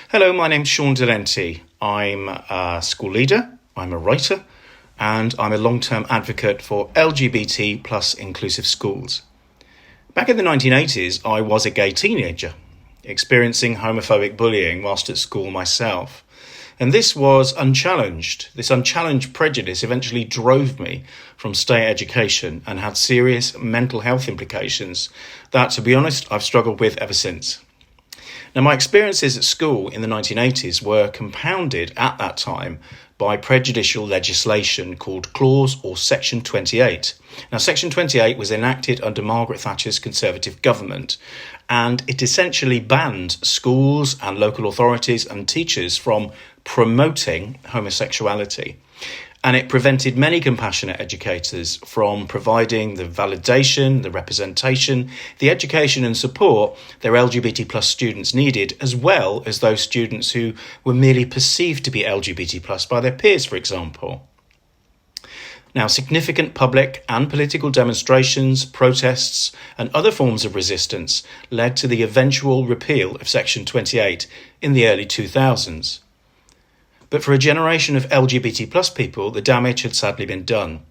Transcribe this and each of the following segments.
Hello, my name's Shaun Dellenty. I'm a school leader, I'm a writer, and I'm a long-term advocate for LGBT plus inclusive schools. Back in the 1980s, I was a gay teenager, experiencing homophobic bullying whilst at school myself. And this was unchallenged. This unchallenged prejudice eventually drove me from state education and had serious mental health implications that, to be honest, I've struggled with ever since. Now, my experiences at school in the 1980s were compounded at that time by prejudicial legislation called Clause or Section 28. Now, Section 28 was enacted under Margaret Thatcher's Conservative government, and it essentially banned schools and local authorities and teachers from promoting homosexuality. And it prevented many compassionate educators from providing the validation, the representation, the education and support their LGBT plus students needed, as well as those students who were merely perceived to be LGBT plus by their peers, for example. Now, significant public and political demonstrations, protests, and other forms of resistance led to the eventual repeal of Section 28 in the early 2000s. But for a generation of LGBT plus people, the damage had sadly been done.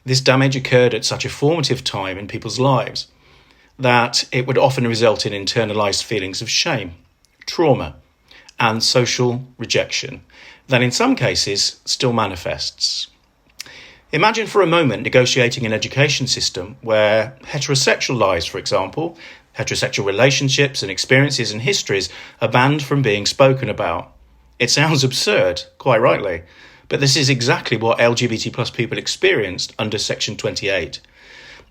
This damage occurred at such a formative time in people's lives that it would often result in internalised feelings of shame, trauma, and social rejection that in some cases still manifests. Imagine for a moment negotiating an education system where heterosexual lives, for example, heterosexual relationships and experiences and histories are banned from being spoken about. It sounds absurd, quite rightly, but this is exactly what LGBT plus people experienced under Section 28.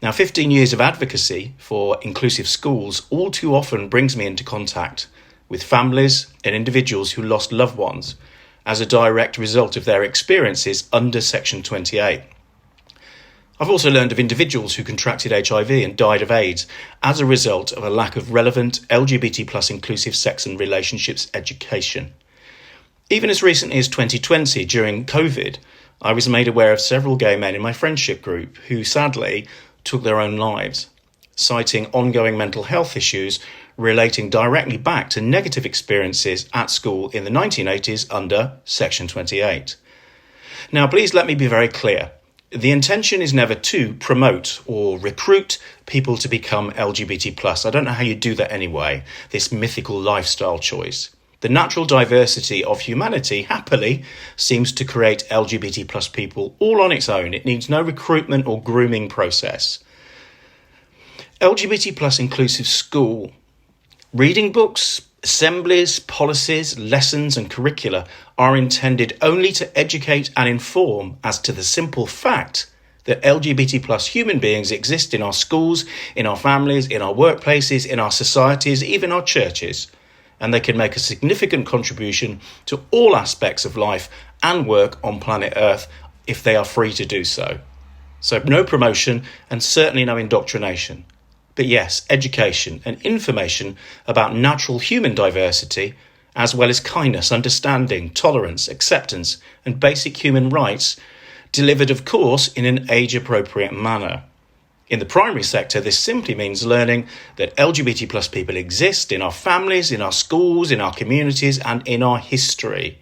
Now, 15 years of advocacy for inclusive schools all too often brings me into contact with families and individuals who lost loved ones as a direct result of their experiences under Section 28. I've also learned of individuals who contracted HIV and died of AIDS as a result of a lack of relevant LGBT plus inclusive sex and relationships education. Even as recently as 2020, during COVID, I was made aware of several gay men in my friendship group who sadly took their own lives, citing ongoing mental health issues relating directly back to negative experiences at school in the 1980s under Section 28. Now, please let me be very clear. The intention is never to promote or recruit people to become LGBT+. I don't know how you do that anyway, this mythical lifestyle choice. The natural diversity of humanity happily seems to create LGBT plus people all on its own. It needs no recruitment or grooming process. LGBT plus inclusive school. Reading books, assemblies, policies, lessons and curricula are intended only to educate and inform as to the simple fact that LGBT plus human beings exist in our schools, in our families, in our workplaces, in our societies, even our churches. And they can make a significant contribution to all aspects of life and work on planet Earth if they are free to do so. So no promotion and certainly no indoctrination. But yes, education and information about natural human diversity, as well as kindness, understanding, tolerance, acceptance, and basic human rights, delivered, of course, in an age-appropriate manner. In the primary sector, this simply means learning that LGBT plus people exist in our families, in our schools, in our communities, and in our history.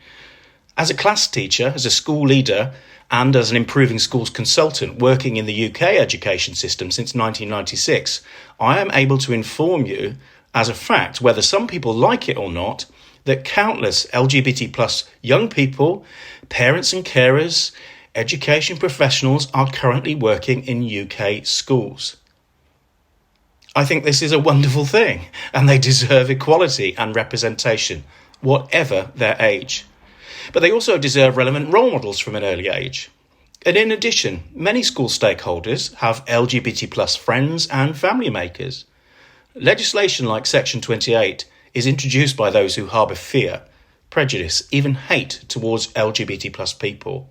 As a class teacher, as a school leader, and as an improving schools consultant working in the UK education system since 1996, I am able to inform you, as a fact, whether some people like it or not, that countless LGBT plus young people, parents and carers, education professionals are currently working in UK schools. I think this is a wonderful thing, and they deserve equality and representation, whatever their age. But they also deserve relevant role models from an early age. And in addition, many school stakeholders have LGBT plus friends and family makers. Legislation like Section 28 is introduced by those who harbour fear, prejudice, even hate towards LGBT plus people.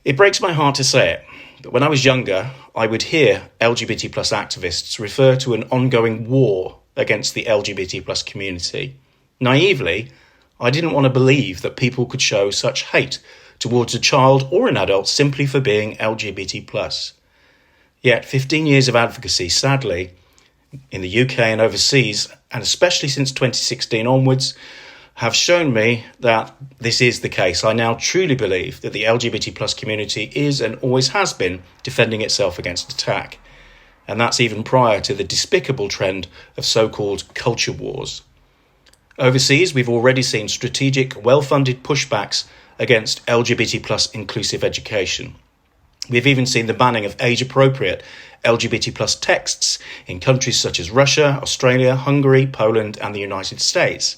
It breaks my heart to say it, but when I was younger, I would hear LGBT plus activists refer to an ongoing war against the LGBT plus community. Naively, I didn't want to believe that people could show such hate towards a child or an adult simply for being LGBT plus. Yet 15 years of advocacy, sadly, in the UK and overseas, and especially since 2016 onwards, have shown me that this is the case. I now truly believe that the LGBT plus community is and always has been defending itself against attack. And that's even prior to the despicable trend of so-called culture wars. Overseas, we've already seen strategic, well-funded pushbacks against LGBT plus inclusive education. We've even seen the banning of age-appropriate LGBT plus texts in countries such as Russia, Australia, Hungary, Poland, and the United States.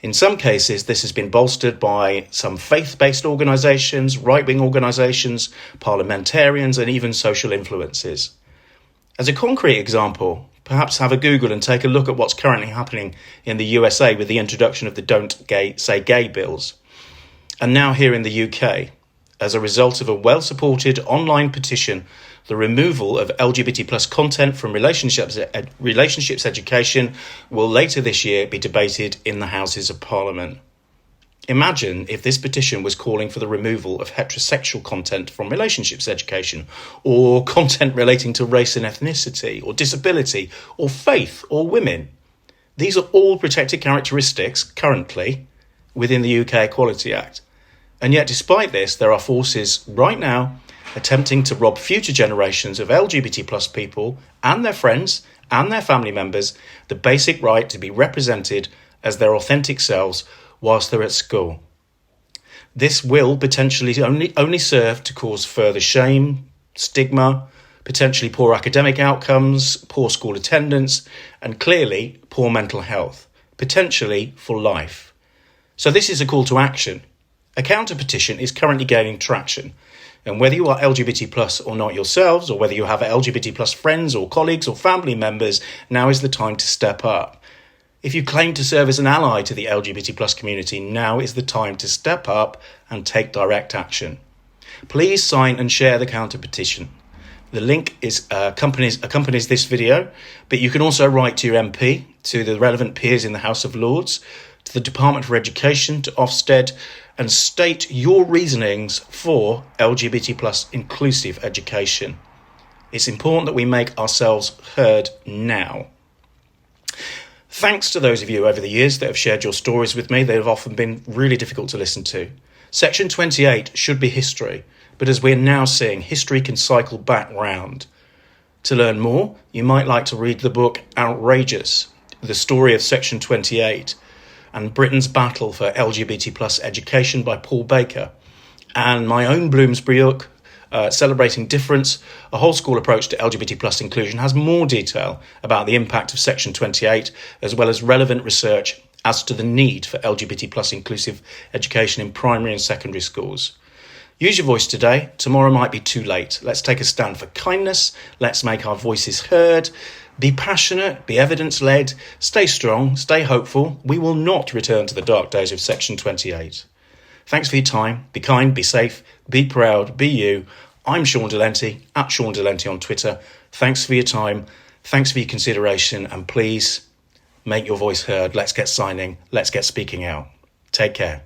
In some cases, this has been bolstered by some faith-based organisations, right-wing organisations, parliamentarians, and even social influences. As a concrete example, perhaps have a Google and take a look at what's currently happening in the USA with the introduction of the Don't Say Gay bills. And now here in the UK, as a result of a well-supported online petition, the removal of LGBT plus content from relationships education will later this year be debated in the Houses of Parliament. Imagine if this petition was calling for the removal of heterosexual content from relationships education, or content relating to race and ethnicity, or disability, or faith, or women. These are all protected characteristics currently within the UK Equality Act. And yet, despite this, there are forces right now attempting to rob future generations of LGBT plus people and their friends and their family members the basic right to be represented as their authentic selves whilst they're at school. This will potentially only serve to cause further shame, stigma, potentially poor academic outcomes, poor school attendance, and clearly poor mental health, potentially for life. So this is a call to action. A counter petition is currently gaining traction. And whether you are LGBT plus or not yourselves, or whether you have LGBT plus friends or colleagues or family members, now is the time to step up. If you claim to serve as an ally to the LGBT plus community, now is the time to step up and take direct action. Please sign and share the counter petition. The link is accompanies this video, but you can also write to your MP, to the relevant peers in the House of Lords, to the Department for Education, to Ofsted, and state your reasonings for LGBT plus inclusive education. It's important that we make ourselves heard now. Thanks to those of you over the years that have shared your stories with me. They have often been really difficult to listen to. Section 28 should be history, but as we're now seeing, history can cycle back round. To learn more, you might like to read the book Outrageous, the story of Section 28, and Britain's Battle for LGBT plus education by Paul Baker, and my own Bloomsbury book, Celebrating Difference, a whole school approach to LGBT plus inclusion, has more detail about the impact of Section 28, as well as relevant research as to the need for LGBT plus inclusive education in primary and secondary schools. Use your voice today. Tomorrow might be too late. Let's take a stand for kindness. Let's make our voices heard. Be passionate, be evidence-led, stay strong, stay hopeful. We will not return to the dark days of Section 28. Thanks for your time. Be kind, be safe, be proud, be you. I'm Shaun Dellenty, at Shaun Dellenty on Twitter. Thanks for your time. Thanks for your consideration. And please make your voice heard. Let's get signing. Let's get speaking out. Take care.